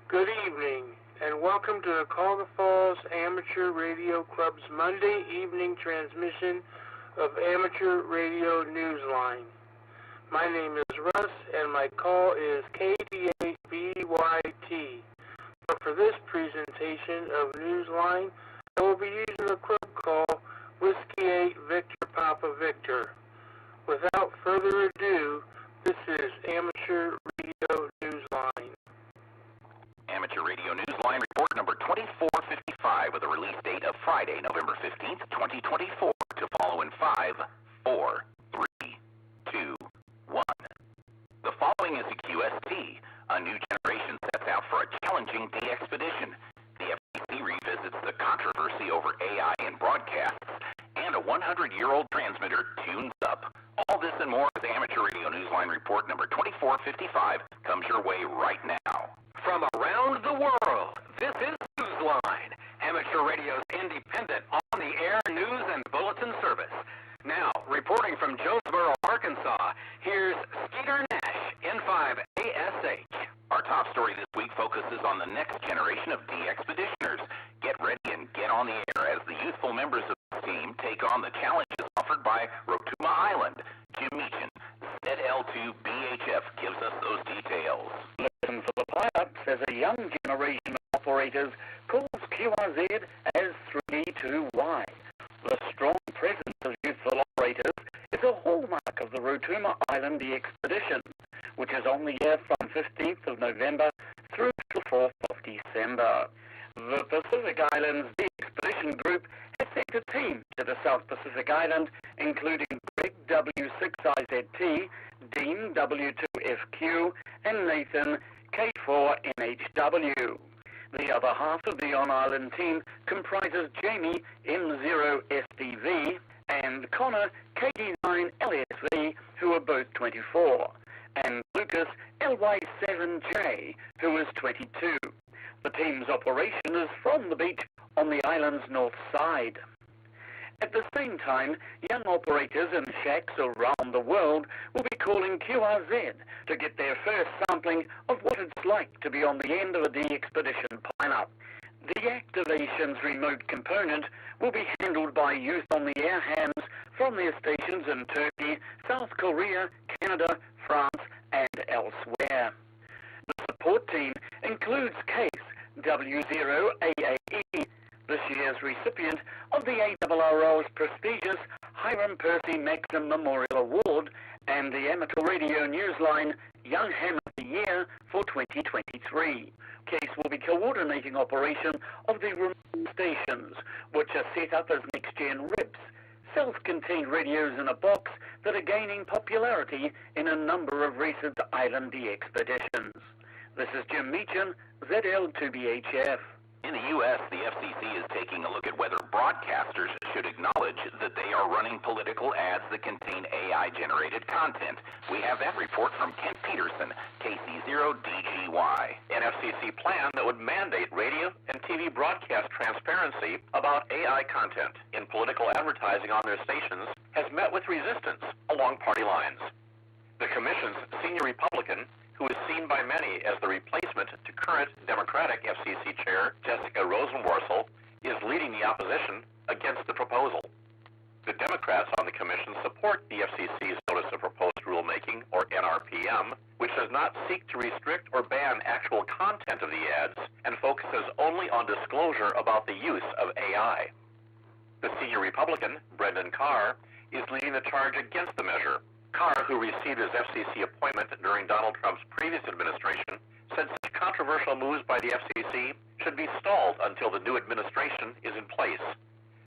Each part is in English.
Good evening, and welcome to the Cuyahoga Falls Amateur Radio Club's Monday evening transmission of Amateur Radio Newsline. My name is Russ, and my call is KD8VYT. But for this presentation of Newsline, I will be using the club call Whiskey 8 Victor Papa Victor. Without further ado, this is Amateur Radio Newsline. Amateur Radio Newsline report number 2455 with a release date of Friday, November 15th, 2024, to follow in 5, 4, 3, 2, 1. The following is a QST. A new generation sets out for a challenging de-expedition. The FCC revisits the controversy over AI in broadcasts, and a 100-year-old transmitter tunes up. All this and more as Amateur Radio Newsline report number 2455 comes your way right now. From around the world, this is Newsline, Amateur Radio's independent, on-the-air news and bulletin service. Now, reporting from Jonesboro, Arkansas, here's Skeeter Nash, N5ASH. Our top story this week focuses on the next generation of de-expeditioners. Get ready and get on the air as the youthful members of the team take on the challenges offered by Rotuma Island. Jim Meechan, ZL2BHF, gives us those details. Listen for the pilots as a young generation of operators calls QRZ as 3D2Y. The strong presence of youthful operators is a hallmark of the Rotuma Island expedition, which is on the air from 15th of November through to 4th of December. The Pacific Islands expedition group has sent a team to the South Pacific Island, including Greg W6IZT, Dean W2FQ, and Nathan K4NHW. The other half of the on-island team comprises Jamie M0SDV and Connor KD9LSV, who are both 24, and Lucas LY7J, who is 22. The team's operation is from the beach on the island's north side. At the same time, young operators in shacks around the world will be calling QRZ to get their first sampling of what it's like to be on the end of a de-expedition pileup. The activation's remote component will be handled by youth on the air hands from their stations in Turkey, South Korea, Canada, France, and elsewhere. The support team includes Case W0AAE, this year's recipient of the ARRO's prestigious Hiram Percy Maxim Memorial Award and the Amateur Radio Newsline Young Ham of the Year for 2023. Case will be coordinating operation of the remote stations, which are set up as next-gen RIPs, self-contained radios in a box that are gaining popularity in a number of recent island expeditions. This is Jim Meechan, ZL2BHF. In the U.S., the FCC is taking a look at whether broadcasters should acknowledge that they are running political ads that contain AI-generated content. We have that report from Kent Peterson, KC0DGY. An FCC plan that would mandate radio and TV broadcast transparency about AI content in political advertising on their stations has met with resistance along party lines. The Commission's senior Republican, who is seen by many as the replacement to current Democratic FCC Chair Jessica Rosenworcel, is leading the opposition against the proposal. The Democrats on the Commission support the FCC's Notice of Proposed Rulemaking, or NRPM, which does not seek to restrict or ban actual content of the ads and focuses only on disclosure about the use of AI. The senior Republican, Brendan Carr, is leading the charge against the measure. Carr, who received his FCC appointment during Donald Trump's previous administration, said such controversial moves by the FCC should be stalled until the new administration is in place.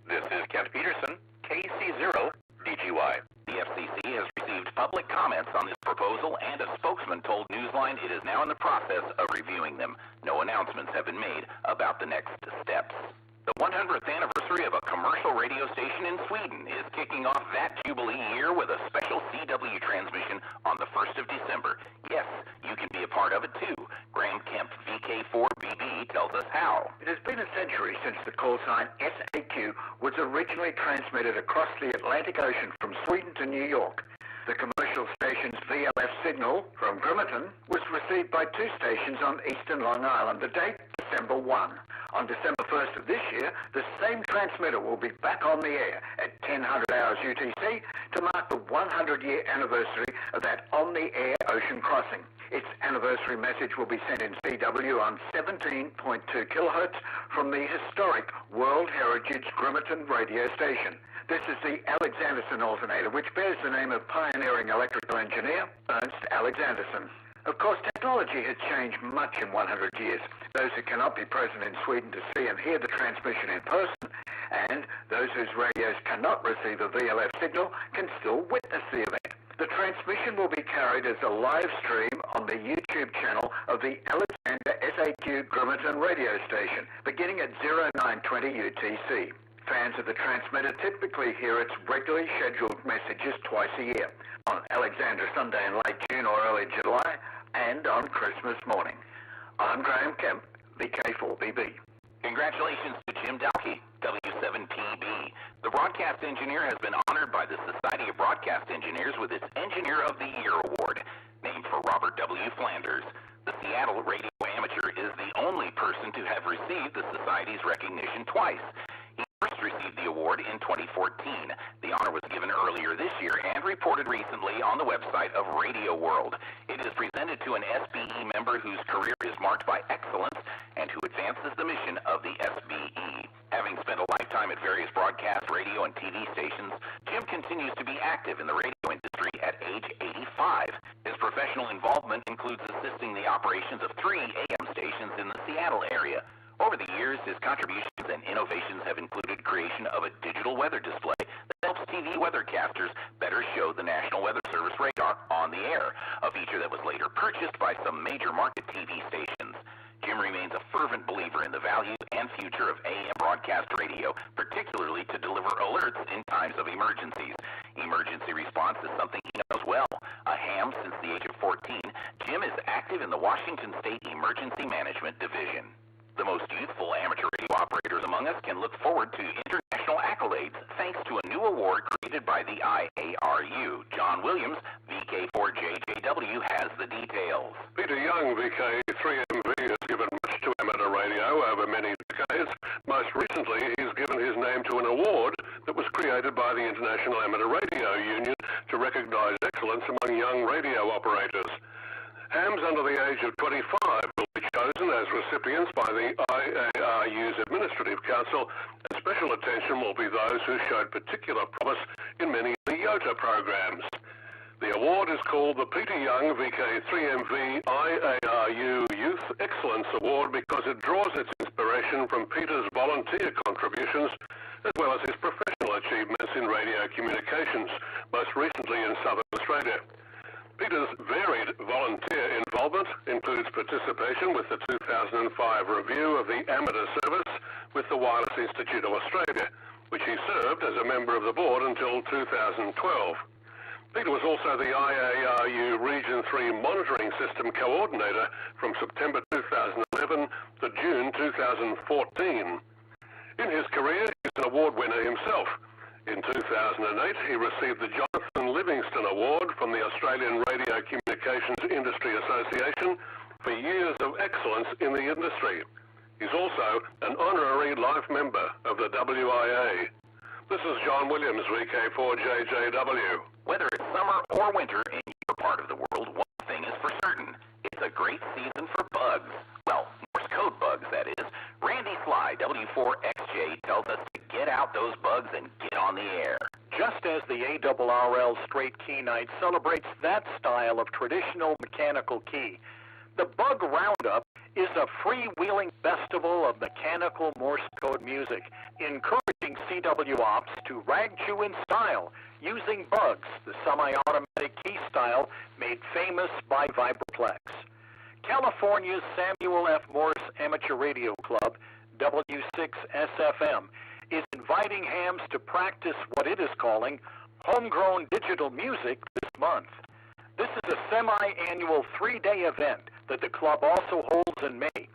This is Kent Peterson, KC0DGY. The FCC has received public comments on this proposal, and a spokesman told Newsline it is now in the process of reviewing them. No announcements have been made about the next steps. The 100th anniversary of a commercial radio station in Sweden is kicking off that Jubilee year with a special CW transmission on the 1st of December. Yes, you can be a part of it too. Graham Kemp, VK4BB, tells us how. It has been a century since the call sign SAQ was originally transmitted across the Atlantic Ocean from Sweden to New York. The commercial station's VLF signal from Grimeton was received by 2 stations on eastern Long Island. The date, December 1. On December 1st of this year, the same transmitter will be back on the air at 1000 hours UTC to mark the 100-year anniversary of that on-the-air ocean crossing. Its anniversary message will be sent in CW on 17.2 kilohertz from the historic World Heritage Grimerton radio station. This is the Alexanderson alternator, which bears the name of pioneering electrical engineer Ernst Alexanderson. Of course, technology has changed much in 100 years. Those who cannot be present in Sweden to see and hear the transmission in person, and those whose radios cannot receive a VLF signal can still witness the event. The transmission will be carried as a live stream on the YouTube channel of the Alexander SAQ Grimerton radio station, beginning at 0920 UTC. Fans of the transmitter typically hear its regularly scheduled messages twice a year, on Alexander Sunday in late June or early July, and on Christmas morning. I'm Graham Kemp, VK4BB. Congratulations to Jim Dalkey, W8VPV. The broadcast engineer has been honored by the Society of Broadcast Engineers with its Engineer of the Year Award, named for Robert W. Flanders. The Seattle radio amateur is the only person to have received the Society's recognition twice. He first received the award in 2014. The honor was given earlier this year and reported recently on the website of Radio World. It is presented to an SBE member whose career is marked by excellence and who advances the mission of the SBE. Having spent a lifetime at various broadcast, radio, and TV stations, Jim continues to be active in the radio industry at age 85. His professional involvement includes assisting the operations of 3 AM stations in the Seattle area. Over the years, his contributions and innovations have included creation of a digital weather display that helps TV weathercasters better show the National Weather Service radar on the air, a feature that was later purchased by some major market TV stations. Jim remains a fervent believer in the value and future of AM broadcast radio, particularly to deliver alerts in times of emergencies. Emergency response is something he knows well. A ham since the age of 14, Jim is active in the Washington State Emergency Management Division. The most youthful amateur radio operators among us can look forward to international accolades thanks to a new award created by the IARU. John Williams, VK4JJW, has the details. Peter Young, VK3MV, has given much to amateur radio over many decades. Most recently, he's given his name to an award that was created by the International Amateur Radio Union to recognize excellence among young radio operators. Hams under the age of 25 will be chosen as recipients by the IARU's Administrative Council, and special attention will be those who showed particular promise in many of the YOTA programs. The award is called the Peter Young VK3MV IARU Youth Excellence Award because it draws its inspiration from Peter's volunteer contributions as well as his professional achievements in radio communications, most recently in Southern Australia. Peter's varied volunteer involvement includes participation with the 2005 review of the Amateur Service with the Wireless Institute of Australia, which he served as a member of the board until 2012. Peter was also the IARU Region 3 Monitoring System Coordinator from September 2011 to June 2014. In his career, he's an award winner himself. In 2008, he received the Jonathan Livingston Award from the Australian Radio Communications Industry Association for years of excellence in the industry. He's also an honorary life member of the WIA. This is John Williams, VK4JJW. Whether it's summer or winter in your part of the world, one thing is for certain. It's a great season for bugs. Well, Morse code bugs, that is. Randy Sly, W4XJ, tells us to get out those bugs and get on the air. Just as the ARRL Straight Key Night celebrates that style of traditional mechanical key, the Bug Roundup is a freewheeling festival of mechanical Morse code music, encouraging CW ops to rag chew in style, using bugs, the semi-automatic key style made famous by Vibraplex. California's Samuel F. Morse Amateur Radio Club, W6SFM, is inviting hams to practice what it is calling homegrown digital music this month. This is a semi-annual 3-day event that the club also holds in May. It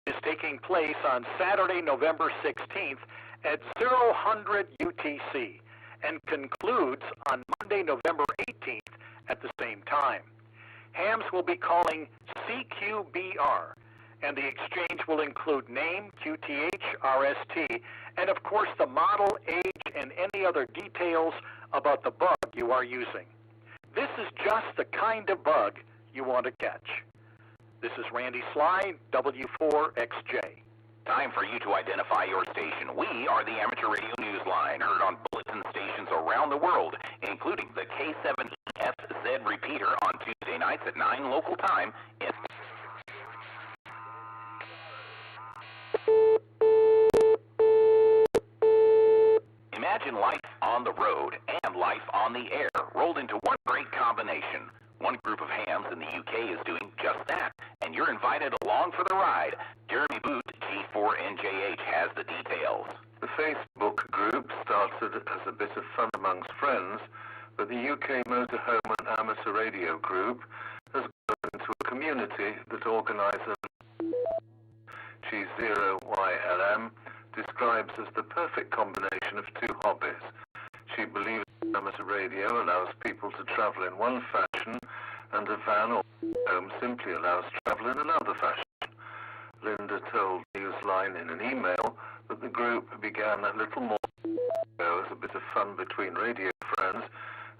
is taking place on Saturday, November 16th at 0000 UTC and concludes on Monday, November 18th at the same time. hams will be calling CQBR, and the exchange will include name, QTH, RST, and of course the model, age, and any other details about the bug you are using. This is just the kind of bug you want to catch. This is Randy Sly, W4XJ. Time for you to identify your station. We are the Amateur Radio Newsline, heard on bulletin stations around the world, including the K7EFZ repeater on Tuesday nights at 9 local time. Imagine life on the road and life on the air rolled into one great combination. One group of hams in the UK is doing just that, and you're invited along for the ride. Jeremy Boot, G4NJH, has the details. The Facebook group started as a bit of fun amongst friends, but the UK Motorhome and Amateur Radio group has grown into a community that organises G0YLM describes as the perfect combination of two hobbies. She believes amateur radio allows people to travel in one fashion, and a van or home simply allows travel in another fashion. Linda told Newsline in an email that the group began a little more ago as a bit of fun between radio friends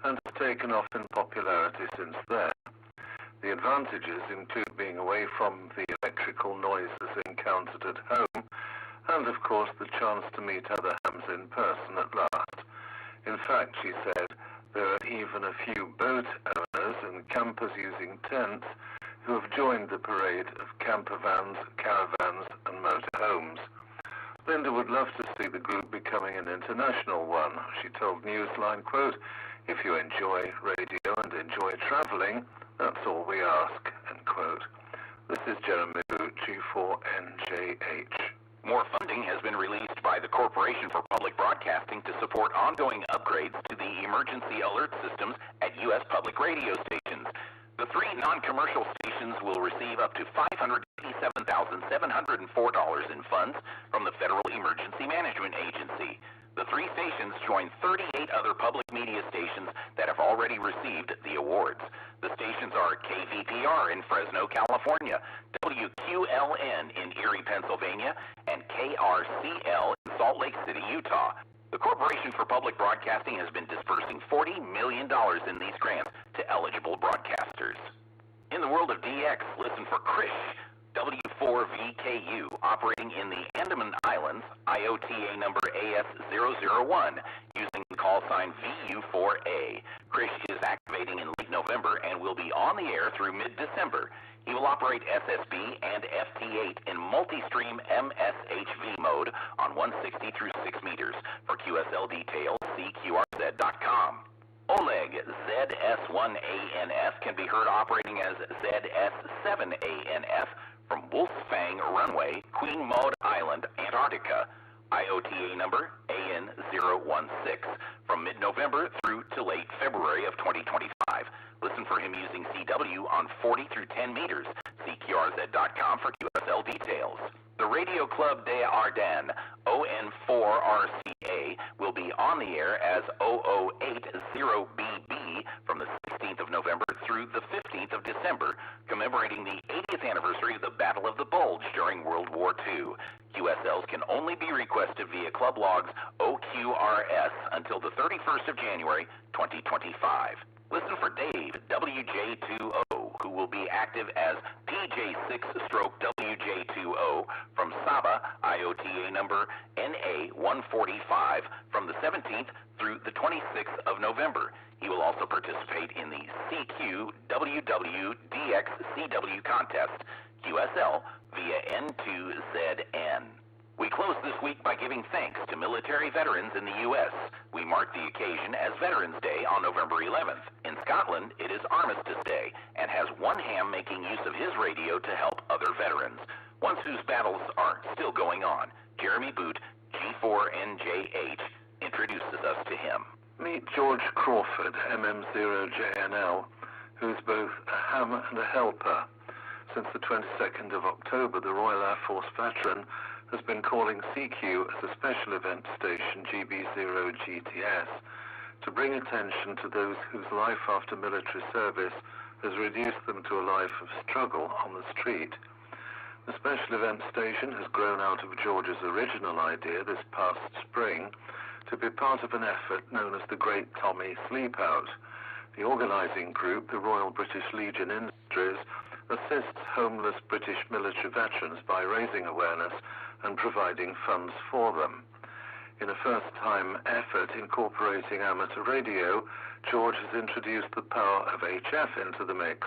and has taken off in popularity since then. The advantages include being away from the electrical noises encountered at home, and of course the chance to meet other hams in person at last. In fact, she said, there are even a few boat owners and campers using tents who have joined the parade of camper vans, caravans and motorhomes. Linda would love to see the group becoming an international one. She told Newsline, quote, if you enjoy radio and enjoy travelling, that's all we ask, end quote. This is Jeremy Boot, G4NJH. More funding has been released by the Corporation for Public Broadcasting to support ongoing upgrades to the emergency alert systems at U.S. public radio stations. The three non-commercial stations will receive up to $587,704 in funds from the Federal Emergency Management Agency. The three stations join 38 other public media stations that have already received the awards. The stations are KVPR in Fresno, California, WQLN in Erie, Pennsylvania, and KRCL in Salt Lake City, Utah. The Corporation for Public Broadcasting has been dispersing $40 million in these grants to eligible broadcasters. In the world of DX, listen for Krish, W8VPV, operating in the Andaman Islands, IOTA number AS001, using call sign VU4A. Krish is activating in late November and will be on the air through mid-December. He will operate SSB and FT8 in multi-stream MSHV mode on 160 through 6 meters. For QSL details, see QRZ.com. Oleg ZS1ANF can be heard operating as ZS7ANF from Wolf's Fang Runway, Queen Maud Island, Antarctica. IOTA number AN016 from mid-November through to late February of 2025. Listen for him using CW on 40 through 10 meters. See QRZ.com for QSL details. The Radio Club des Ardennes, ON4RCA, will be on the air as 0080BB from the 16th of November through the 15th of December, commemorating the 80th anniversary of the Battle of the Bulge during World War II. QSLs can only be requested via club logs OQRS until the 31st of January, 2025. Listen for Dave, WJ20, who will be active as PJ6-WJ20 from Saba, IOTA number NA145, from the 17th through the 26th of November. He will also participate in the CQ-WW-DX-CW contest, QSL, via N2ZN. We close this week by giving thanks to military veterans in the U.S. We mark the occasion as Veterans Day on November 11th. In Scotland, it is Armistice Day, and has one ham making use of his radio to help other veterans, ones whose battles are still going on. Jeremy Boot, G4NJH, introduces us to him. Meet George Crawford, MM0JNL, who is both a ham and a helper. Since the 22nd of October, the Royal Air Force veteran has been calling CQ as a special event station, GB0GTS, to bring attention to those whose life after military service has reduced them to a life of struggle on the street. The special event station has grown out of George's original idea this past spring to be part of an effort known as the Great Tommy Sleepout. The organising group, the Royal British Legion Industries, assists homeless British military veterans by raising awareness and providing funds for them. In a first-time effort incorporating amateur radio, George has introduced the power of HF into the mix.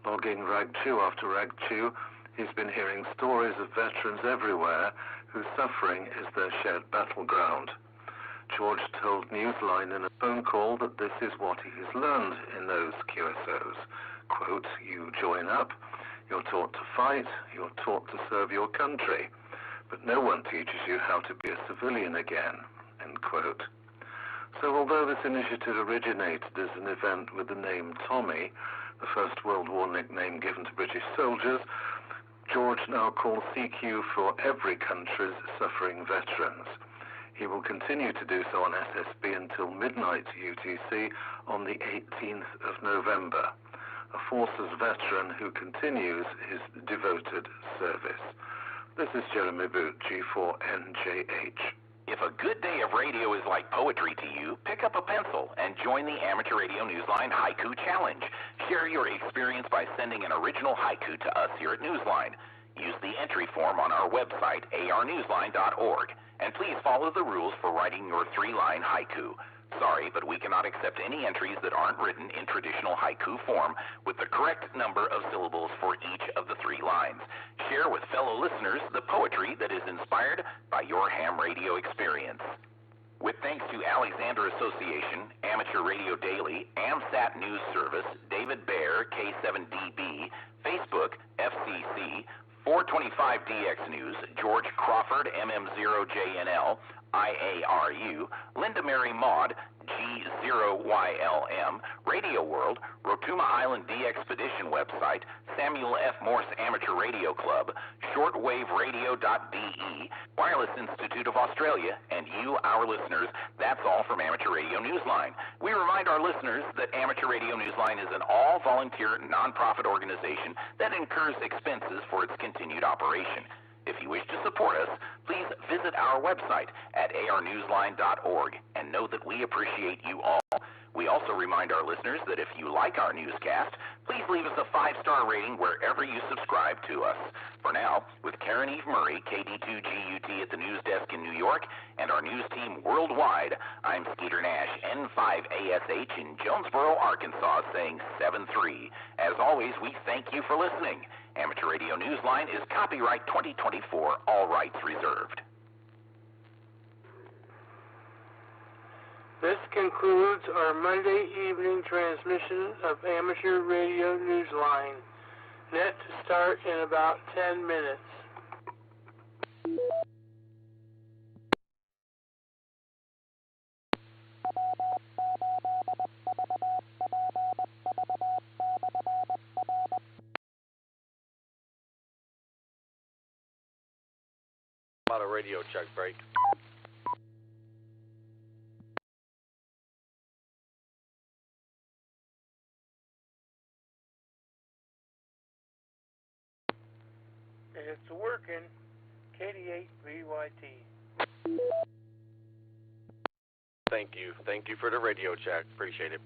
Logging rag chew after rag chew, he's been hearing stories of veterans everywhere whose suffering is their shared battleground. George told Newsline in a phone call that this is what he has learned in those QSOs. Quote, you join up, you're taught to fight, you're taught to serve your country, but no one teaches you how to be a civilian again, end quote. So although this initiative originated as an event with the name Tommy, the First World War nickname given to British soldiers, George now calls CQ for every country's suffering veterans. He will continue to do so on SSB until midnight UTC on the 18th of November. A forces veteran who continues his devoted service. This is Jeremy Boot, G4NJH. If a good day of radio is like poetry to you, pick up a pencil and join the Amateur Radio Newsline Haiku Challenge. Share your experience by sending an original haiku to us here at Newsline. Use the entry form on our website, arnewsline.org, and please follow the rules for writing your 3-line haiku. Sorry, but we cannot accept any entries that aren't written in traditional haiku form with the correct number of syllables for each of the 3 lines. Share with fellow listeners the poetry that is inspired by your ham radio experience. With thanks to Alexander Association, Amateur Radio Daily, AMSAT News Service, David Baer, K7DB, Facebook, FCC, 425DX News, George Crawford, MM0JNL, IARU, Linda Mary Maud, G0YLM, Radio World, Rotuma Island D-Expedition website, Samuel F. Morse Amateur Radio Club, shortwaveradio.de, Wireless Institute of Australia, and you, our listeners. That's all from Amateur Radio Newsline. We remind our listeners that Amateur Radio Newsline is an all-volunteer, non-profit organization that incurs expenses for its continued operation. If you wish to support us, please visit our website at arnewsline.org and know that we appreciate you all. We also remind our listeners that if you like our newscast, please leave us a 5-star rating wherever you subscribe to us. For now, with Karen Eve Murray, KD2GUT at the news desk in New York, and our news team worldwide, I'm Skeeter Nash, N5ASH in Jonesboro, Arkansas, saying 7-3. As always, we thank you for listening. Amateur Radio Newsline is copyright 2024, all rights reserved. This concludes our Monday evening transmission of Amateur Radio Newsline. Net to start in about 10 minutes. About a radio check break. It's working. KD8VYT. Thank you. Thank you for the radio check. Appreciate it.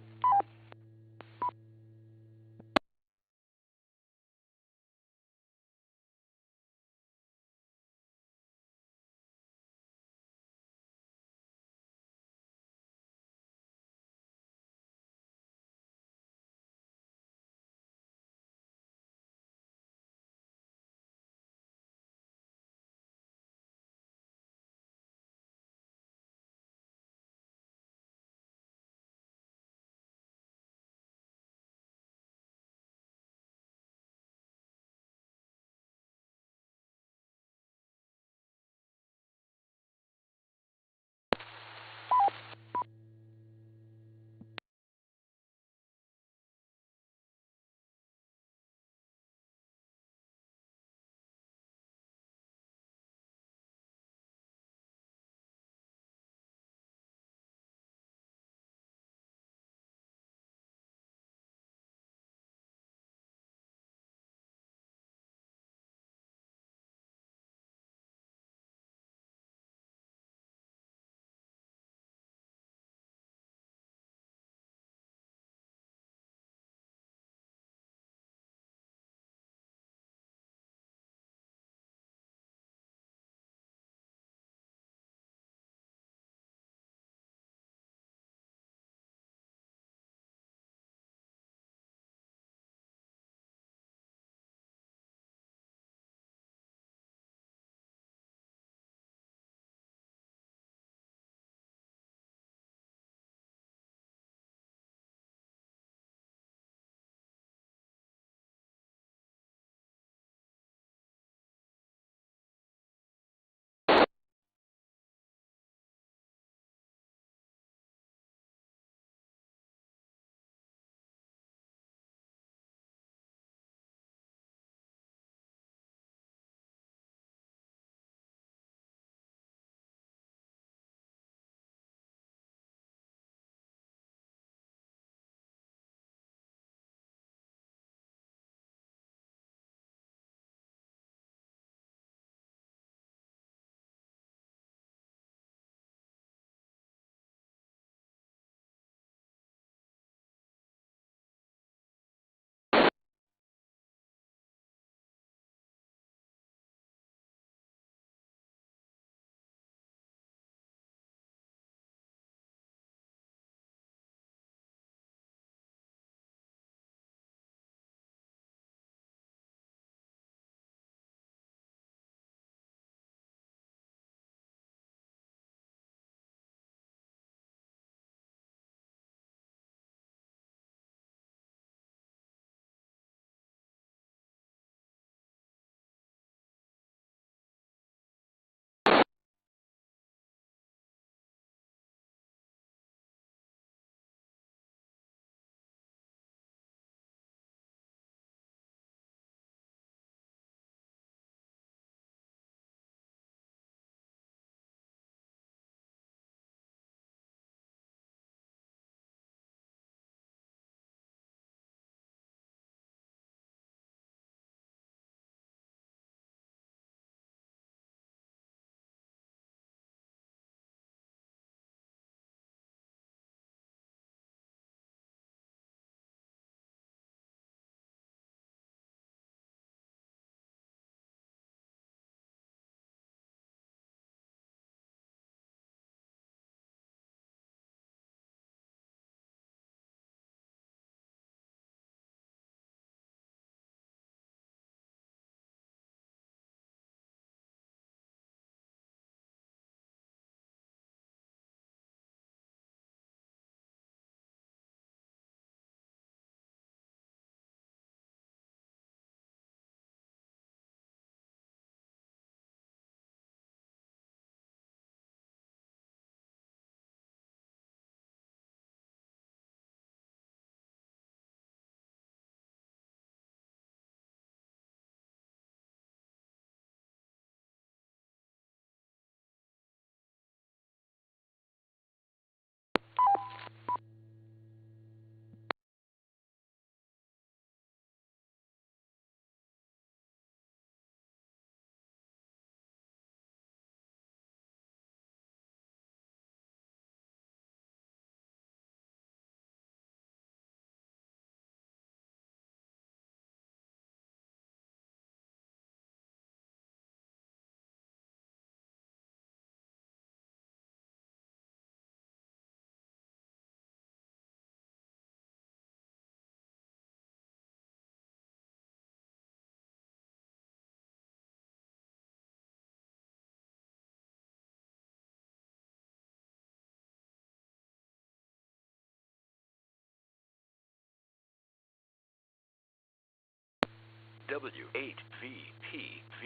W8VPV.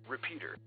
Repeater.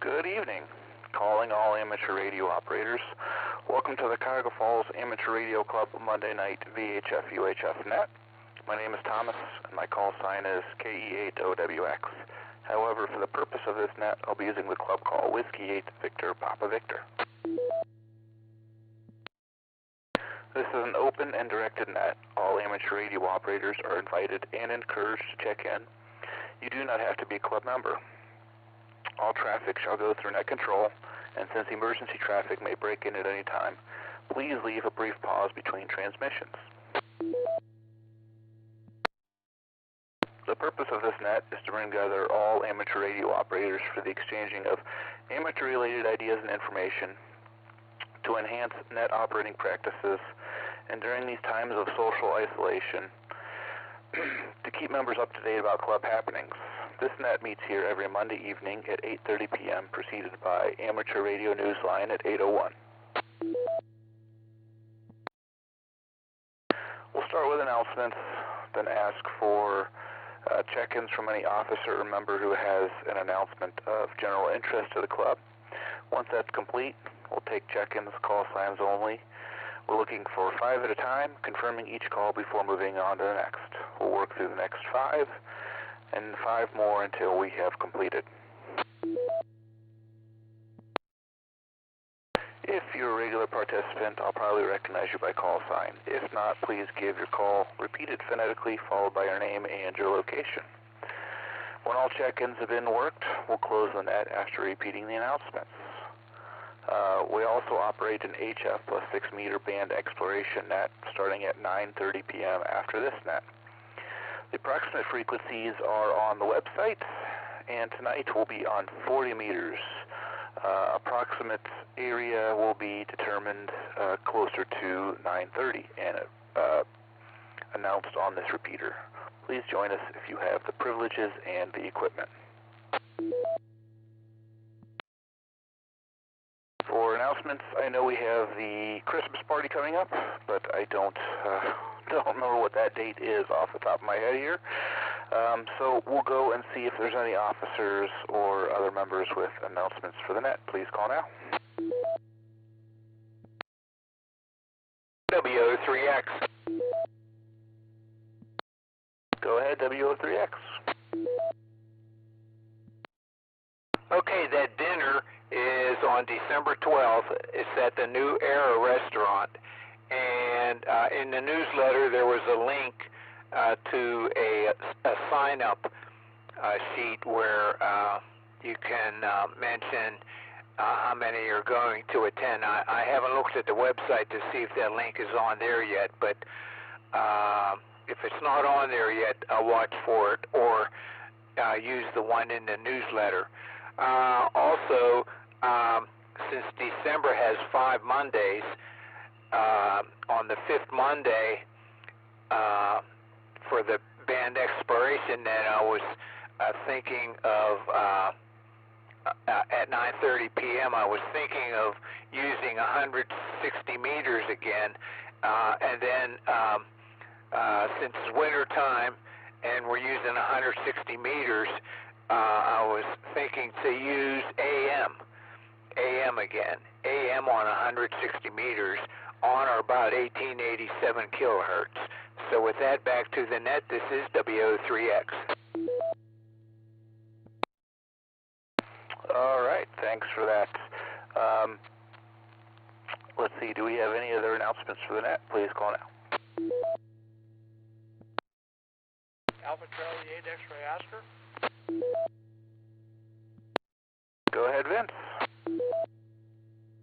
Good evening. Calling all amateur radio operators. Welcome to the Cuyahoga Falls Amateur Radio Club Monday night VHF UHF net. My name is Thomas, and my call sign is KE8OWX. However, for the purpose of this net, I'll be using the club call Whiskey 8 Victor Papa Victor. This is an open and directed net. All amateur radio operators are invited and encouraged to check in. You do not have to be a club member. All traffic shall go through net control, and since emergency traffic may break in at any time, please leave a brief pause between transmissions. The purpose of this net is to bring together all amateur radio operators for the exchanging of amateur-related ideas and information to enhance net operating practices, and during these times of social isolation, to keep members up to date about club happenings. This net meets here every Monday evening at 8:30 p.m., preceded by Amateur Radio Newsline at 8:01. We'll start with announcements, then ask for check-ins from any officer or member who has an announcement of general interest to the club. Once that's complete, we'll take check-ins, call signs only. We're looking for 5 at a time, confirming each call before moving on to the next. We'll work through the next 5, and 5 more until we have completed. If you're a regular participant, I'll probably recognize you by call sign. If not, please give your call repeated phonetically, followed by your name and your location. When all check-ins have been worked, we'll close the net after repeating the announcements. We also operate an HF plus 6 meter band exploration net starting at 9:30 p.m. after this net. The approximate frequencies are on the website, and tonight will be on 40 meters. Approximate area will be determined closer to 9:30 and announced on this repeater. Please join us if you have the privileges and the equipment. For announcements, I know we have the Christmas party coming up, but I don't remember what that date is off the top of my head here. So we'll go and see if there's any officers or other members with announcements for the net. Please call now. W03X. Go ahead, W03X. Okay, that dinner is on December 12th. It's at the New Era restaurant. And in the newsletter, there was a link to a sign-up sheet where you can mention how many are going to attend. I haven't looked at the website to see if that link is on there yet, but if it's not on there yet, I'll watch for it or use the one in the newsletter. Also, since December has 5 Mondays, on the 5th Monday for the band exploration net, I was thinking of at 9:30 p.m. I was thinking of using 160 meters again, and then since it's winter time and we're using 160 meters, I was thinking to use AM again, AM on 160 meters on or about 1887 kilohertz. So with that, back to the net, this is W03X. All right, thanks for that. Let's see, do we have any other announcements for the net? Please call now. Alpha Charlie 8 X-ray Oscar. Go ahead, Vince.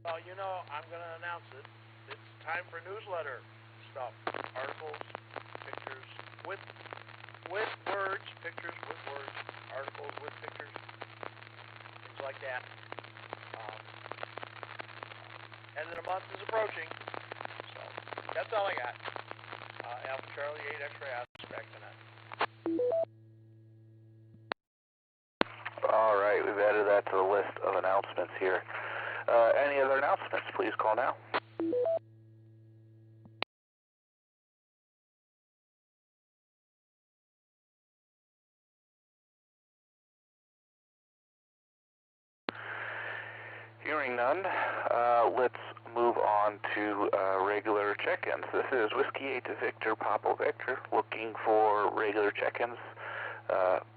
Well, you know, I'm going to announce it. It's time for newsletter stuff. Articles, pictures with words, pictures with words, articles with pictures, things like that. End of the month is approaching, so that's all I got. Alpha Charlie 8 X-ray Oscar, back to net. All right, we've added that to the list of announcements here. Any other announcements, please call now. Hearing none, let's move on to regular check-ins. This is Whiskey 8 Victor Papa Victor, looking for regular check-ins.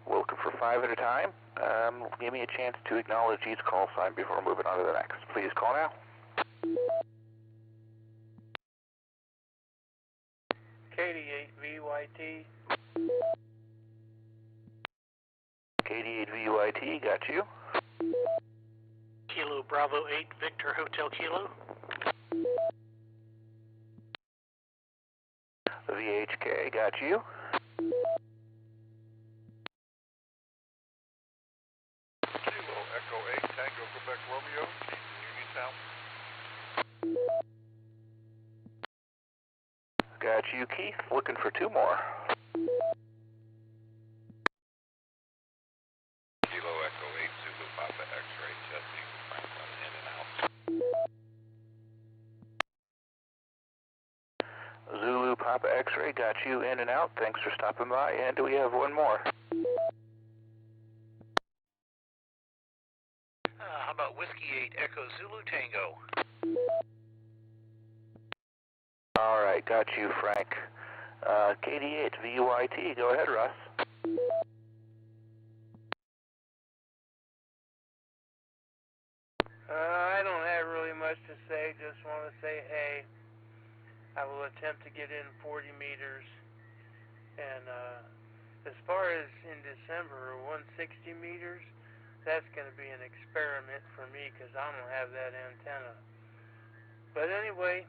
We're looking for 5 at a time. Give me a chance to acknowledge each call sign before moving on to the next. Please call now. KD8VYT. KD8VYT, got you. Kilo Bravo 8 Victor Hotel Kilo. VHK, got you. Kilo Echo 8 Tango Quebec Romeo, Keith in Uniontown. Got you, Keith. Looking for two more. Kilo Echo 8 Zulu Papa X-Ray Jesse Franklin in and out. Zulu Papa X-Ray, got you in and out. Thanks for stopping by. And do we have one more? How about Whiskey 8 Echo Zulu Tango? All right, got you, Frank. KD8 VYT, go ahead, Russ. I don't have really much to say. Just want to say, hey, I will attempt to get in 40 meters. And as far as in December, 160 meters, that's going to be an experiment for me because I don't have that antenna. But anyway,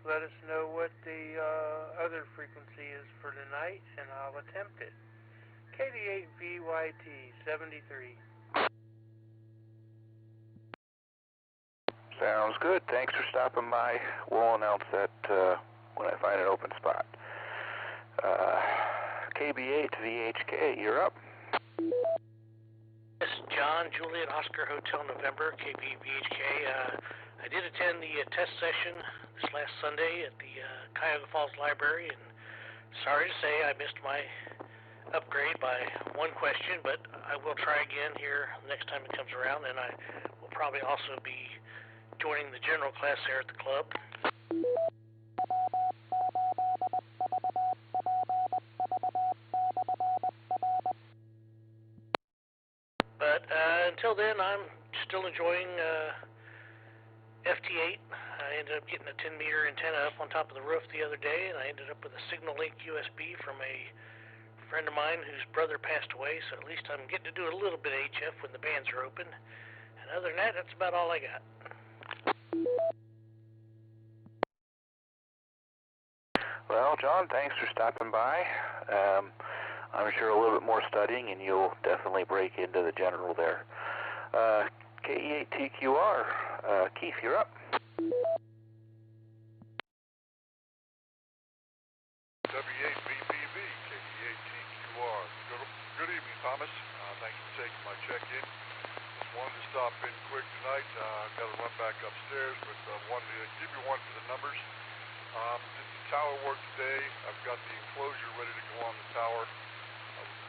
let us know what the other frequency is for tonight, and I'll attempt it. KD8VYT 73. Sounds good. Thanks for stopping by. We'll announce that when I find an open spot. KB8 VHK, you're up. Yes, John, Juliet, Oscar Hotel, November, KBVHK. I did attend the test session this last Sunday at the Cuyahoga Falls Library, and sorry to say I missed my upgrade by one question, but I will try again here next time it comes around, and I will probably also be joining the general class there at the club. But until then, I'm still enjoying FT8. I ended up getting a 10-meter antenna up on top of the roof the other day, and I ended up with a Signal Link USB from a friend of mine whose brother passed away, so at least I'm getting to do a little bit of HF when the bands are open. And other than that, that's about all I got. Well, John, thanks for stopping by. I'm sure a little bit more studying, and you'll definitely break into the general there. KE8TQR, Keith, you're up. W8VPV, KE8TQR. Good evening, Thomas. Thanks for taking my check-in. Just wanted to stop in quick tonight. I've got to run back upstairs, but wanted to give you one for the numbers. Did the tower work today? I've got the enclosure ready to go on the tower.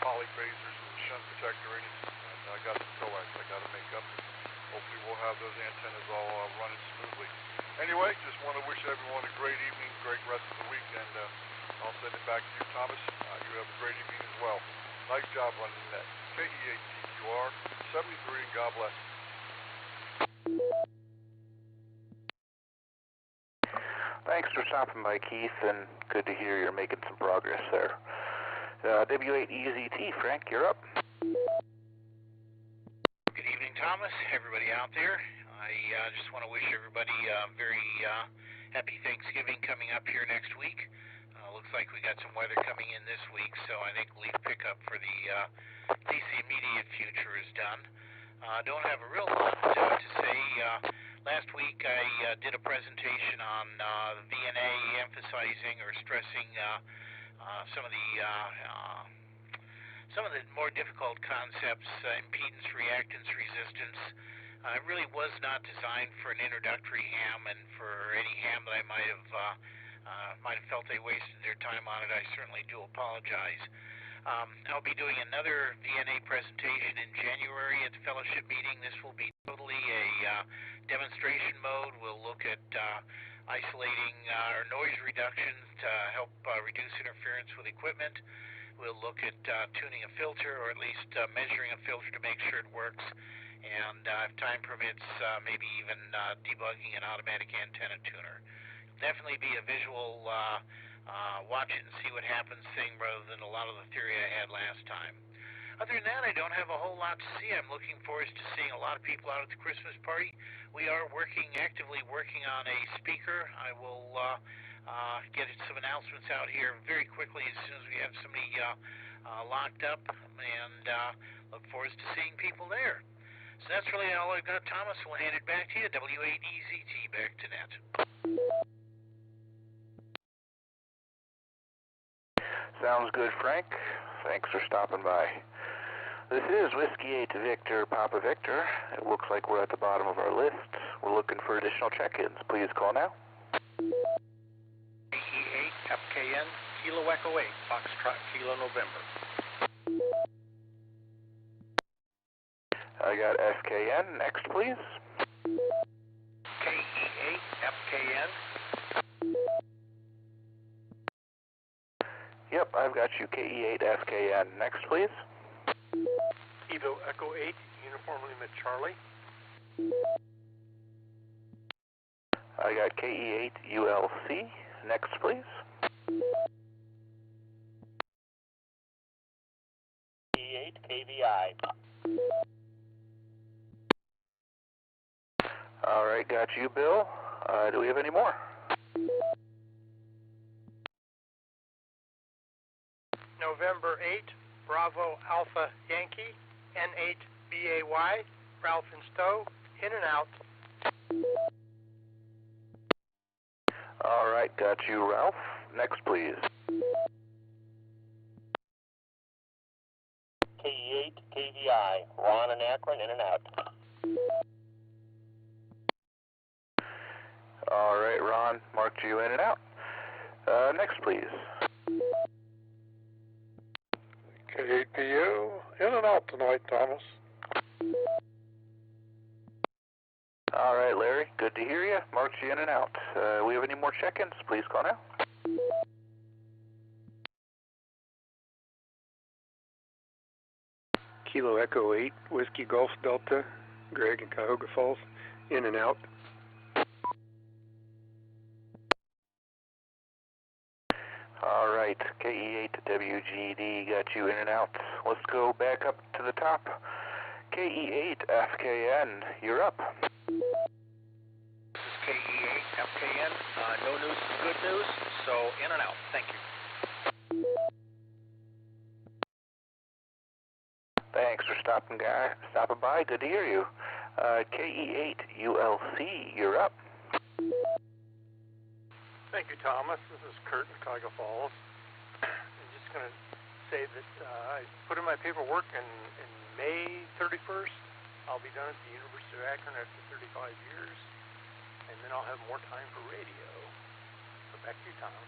Poly phasers with a shunt protector in it, and I got some coax I got to make up. Hopefully we'll have those antennas all running smoothly. Anyway, just want to wish everyone a great evening, great rest of the week, and I'll send it back to you, Thomas. You have a great evening as well. Nice job running the net. KE8TQR 73, and God bless. Thanks for stopping by, Keith, and good to hear you're making some progress there. W8EZT, Frank, you're up. Good evening, Thomas, everybody out there. I just want to wish everybody a very happy Thanksgiving coming up here next week. Looks like we got some weather coming in this week, so I think leaf pickup for the DC immediate future is done. Don't have a real lot to say. Last week I did a presentation on VNA emphasizing or stressing some of the more difficult concepts, impedance, reactance, resistance. It really was not designed for an introductory ham, and for any ham that I might have felt they wasted their time on it, I certainly do apologize. I'll be doing another VNA presentation in January at the fellowship meeting. This will be totally a demonstration mode. We'll look at isolating or noise reductions to help reduce interference with equipment. We'll look at tuning a filter, or at least measuring a filter to make sure it works. And if time permits, maybe even debugging an automatic antenna tuner. definitely be a visual watch it and see what happens thing rather than a lot of the theory I had last time. Other than that, I don't have a whole lot to see. I'm looking forward to seeing a lot of people out at the Christmas party. We are actively working on a speaker. I will get some announcements out here very quickly as soon as we have somebody locked up, and look forward to seeing people there. So that's really all I've got, Thomas. We'll hand it back to you. W8EZT, back to net. Sounds good, Frank. Thanks for stopping by. This is Whiskey 8 Victor Papa Victor. It looks like we're at the bottom of our list. We're looking for additional check-ins. Please call now. KE8 FKN Kilo Echo 8 Foxtrot Kilo November. I got FKN. Next, please. KE8 FKN. Yep, I've got you. KE8 FKN. Next, please. Kilo Echo 8 Uniform Limit Charlie. I got KE8 ULC. Next, please. KE8 KVI. All right, got you, Bill. Do we have any more? November 8, Bravo Alpha Yankee, N8 BAY, Ralph and Stowe, in and out. All right, got you, Ralph. Next, please. KE8 KVI, Ron and Akron, in and out. All right, Ron, marked you in and out. Next, please. K8PU, in and out tonight, Thomas. All right, Larry, good to hear you. Marked you in and out. We have any more check-ins? Please call now. Kilo Echo 8, Whiskey Golf Delta, Greg in Cuyahoga Falls, in and out. All right, KE8 WGD got you in and out. Let's go back up to the top. KE8 FKN, you're up. This is KE8 FKN. No news is good news, so in and out. Thank you. Thanks for stopping by. Good to hear you. KE8 ULC, you're up. Thank you, Thomas. This is Kurt in Cuyahoga Falls. I'm just going to say that I put in my paperwork in May 31st. I'll be done at the University of Akron after 35 years, and then I'll have more time for radio. So back to you, Tom.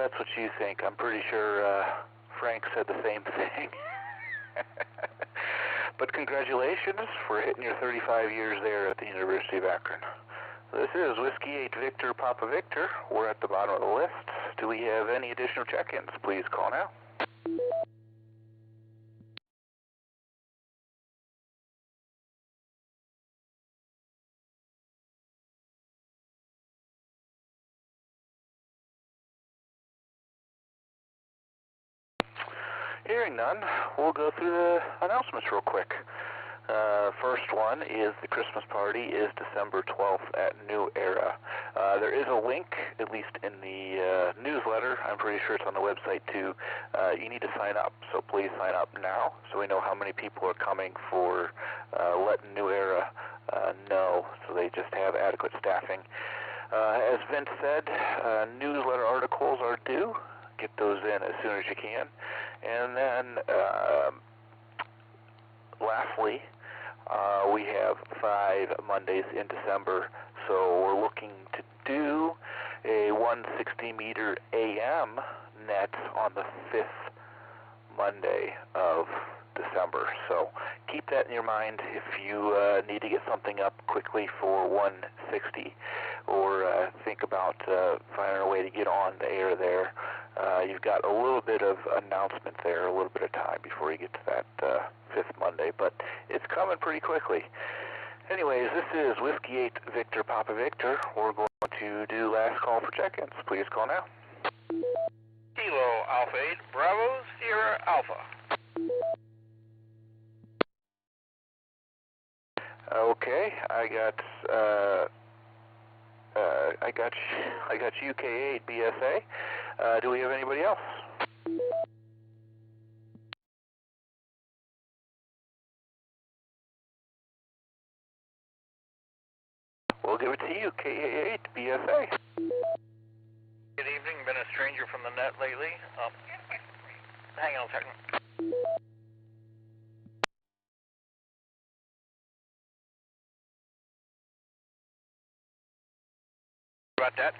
That's what you think. I'm pretty sure Frank said the same thing. But congratulations for hitting your 35 years there at the University of Akron. This is Whiskey 8 Victor Papa Victor. We're at the bottom of the list. Do we have any additional check-ins? Please call now. Hearing none, we'll go through the announcements real quick. First one is the Christmas party is December 12th at New Era. There is a link, at least in the newsletter. I'm pretty sure it's on the website too. You need to sign up, so please sign up now so we know how many people are coming for letting New Era know, so they just have adequate staffing. As Vince said, newsletter articles are due. Get those in as soon as you can. And then, lastly, we have 5 Mondays in December, so we're looking to do a 160-meter AM net on the 5th Monday of December. So keep that in your mind if you need to get something up quickly for 160, or think about finding a way to get on the air there. You've got a little bit of announcement there, a little bit of time before you get to that 5th Monday, but it's coming pretty quickly. Anyways, this is Whiskey 8 Victor Papa Victor. We're going to do last call for check-ins. Please call now. Kilo Alpha 8 Bravo Sierra Alpha. Okay, I got UK8 BSA. Do we have anybody else? We'll give it to you, KA8 BSA. Good evening. Been a stranger from the net lately. Hang on a second. About that.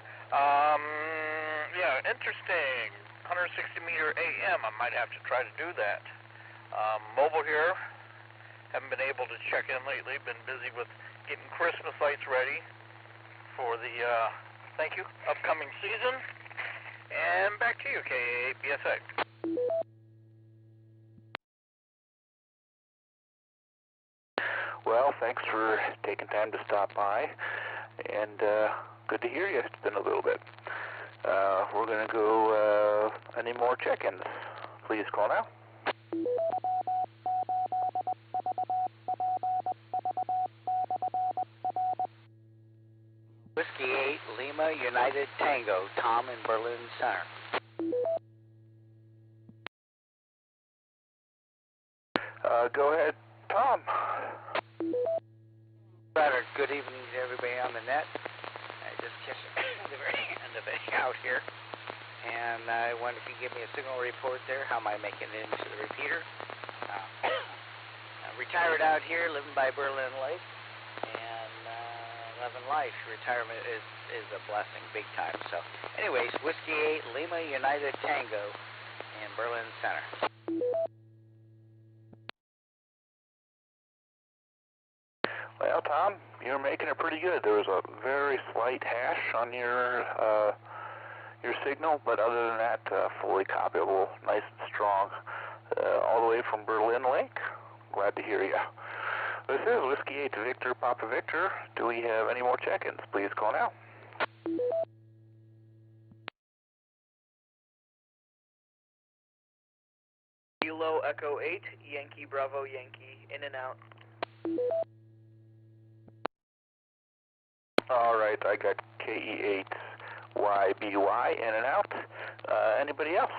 Yeah, interesting. 160 meter AM. I might have to try to do that. Mobile here. Haven't been able to check in lately. Been busy with getting Christmas lights ready for the, thank you, upcoming season. And back to you, KA8BSA. Well, thanks for taking time to stop by, and good to hear you. It's been a little bit. We're going to go, any more check-ins? Please call now. Whiskey 8 Lima United Tango, Tom in Berlin Center. Go ahead, Tom. Better. Good evening to everybody on the net. I just kissed the very end of it out here. And I wonder if you give me a signal report there. How am I making it into the repeater? Retired out here, living by Berlin Lake. And loving life. Retirement is a blessing, big time. So, anyways, Whiskey 8 Lima United Tango in Berlin Center. Well, Tom, you're making it pretty good. There was a very slight hash on your signal, but other than that, fully copyable, nice and strong, all the way from Berlin Lake. Glad to hear you. This is Whiskey 8 Victor Papa Victor. Do we have any more check-ins? Please call now. Kilo Echo 8 Yankee Bravo Yankee, in and out. All right, I got KE8YBY in and out. Anybody else?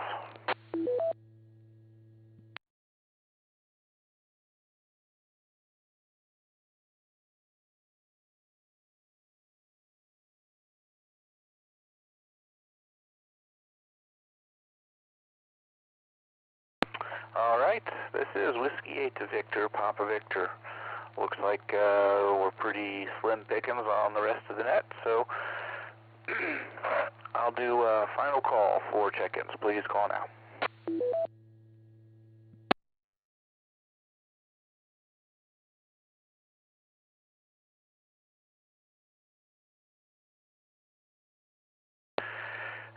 All right, this is Whiskey 8 Victor Papa Victor. Looks like we're pretty slim pickings on the rest of the net, so I'll do a final call for check-ins. Please call now.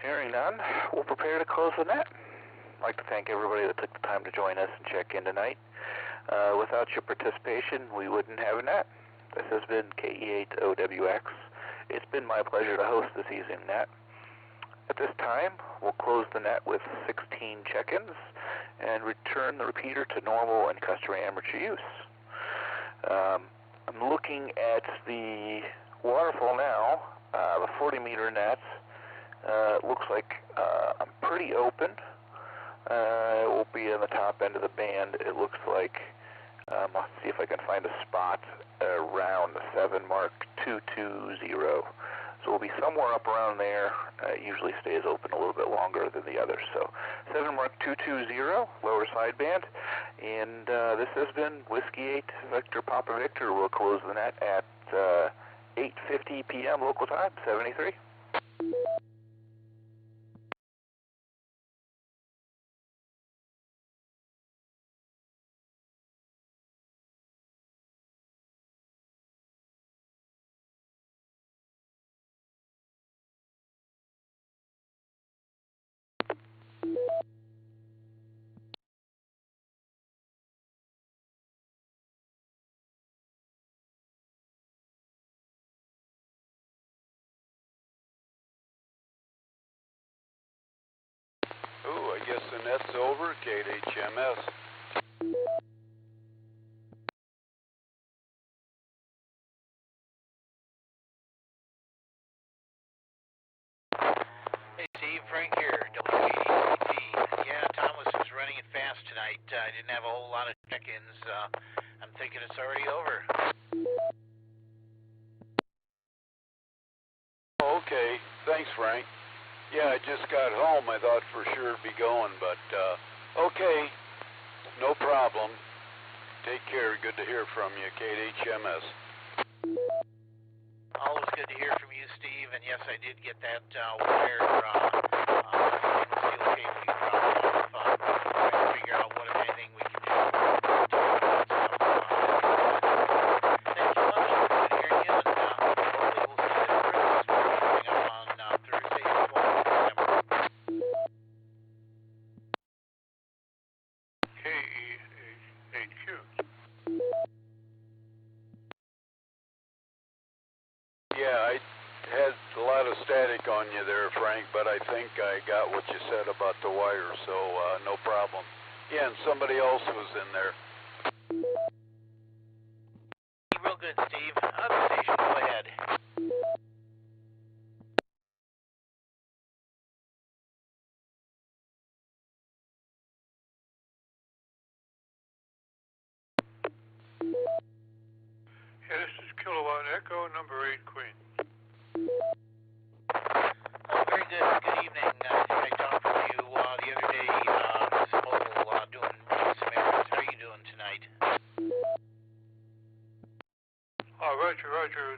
Hearing none, we'll prepare to close the net. I'd like to thank everybody that took the time to join us and check in tonight. Without your participation, we wouldn't have a net. This has been KE8OWX. It's been my pleasure to host this evening net. At this time, we'll close the net with 16 check-ins and return the repeater to normal and customary amateur use. I'm looking at the waterfall now, the 40-meter net. It looks like I'm pretty open. It will be on the top end of the band. It looks like, I'll see if I can find a spot around the 7 mark 220. So we'll be somewhere up around there. It usually stays open a little bit longer than the others. So 7 mark 220, lower sideband. And this has been Whiskey 8 Victor Papa Victor. We'll close the net at 8:50 p.m. local time, 73. guess the net's over. KHMS. Hey Steve, Frank here, W8VPV. Yeah, Thomas is running it fast tonight. I didn't have a whole lot of check-ins. I'm thinking it's already over. Okay, thanks, Frank. Yeah, I just got home. I thought for sure it'd be going, but okay, no problem. Take care. Good to hear from you, KHMS. Always good to hear from you, Steve. And yes, I did get that wire steel cable you dropped off. Trying to figure out what, if anything, we can do. Thanks so much. Good hearing you. And hopefully we'll see you at Christmas coming up on Thursday, the 12th of December. KEHQ. Yeah, I had a lot of static on you there, Frank, but I think I got what you said about the wire, so no problem. Yeah, and somebody else was in there. Real good, Steve. Other station, go ahead. Yeah, this is Kilowatt Echo, number 8, Queen. Oh, very good. Good evening. I think I talked with you the other day. This is Mobile doing some errands. How are you doing tonight? Oh, Roger.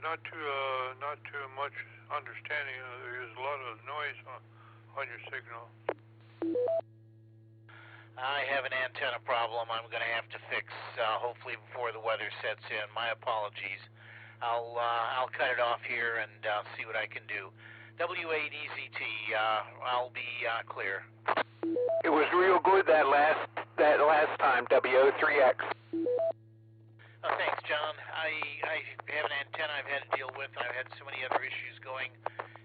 Not too much understanding. There's a lot of noise on your signal. I have an antenna problem I'm going to have to fix, hopefully before the weather sets in. My apologies. I'll cut it off here and see what I can do. W8EZT, I'll be clear. It was real good that last time, W03X. Oh, thanks, John. I have an antenna I've had to deal with. I've had so many other issues going.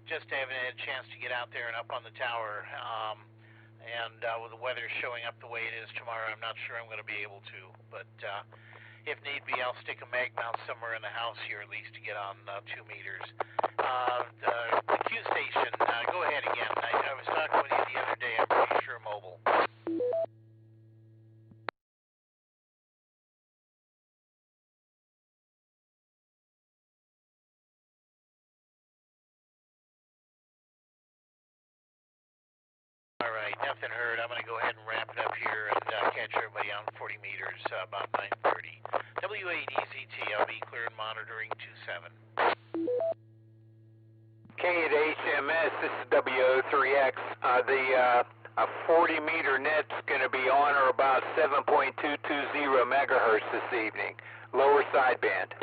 Just haven't had a chance to get out there and up on the tower. And with the weather showing up the way it is tomorrow, I'm not sure I'm going to be able to. But if need be, I'll stick a mag mount somewhere in the house here at least to get on 2 meters. The Q station, go ahead again. I was talking with you the other day. I'm pretty sure mobile. All right, nothing heard. I'm going to go ahead and wrap it up here and catch everybody on 40 meters about 9:30. W8EZT, I'll be clear and monitoring 27. KHMS, this is W03X. The 40-meter net's going to be on or about 7.220 megahertz this evening, lower sideband.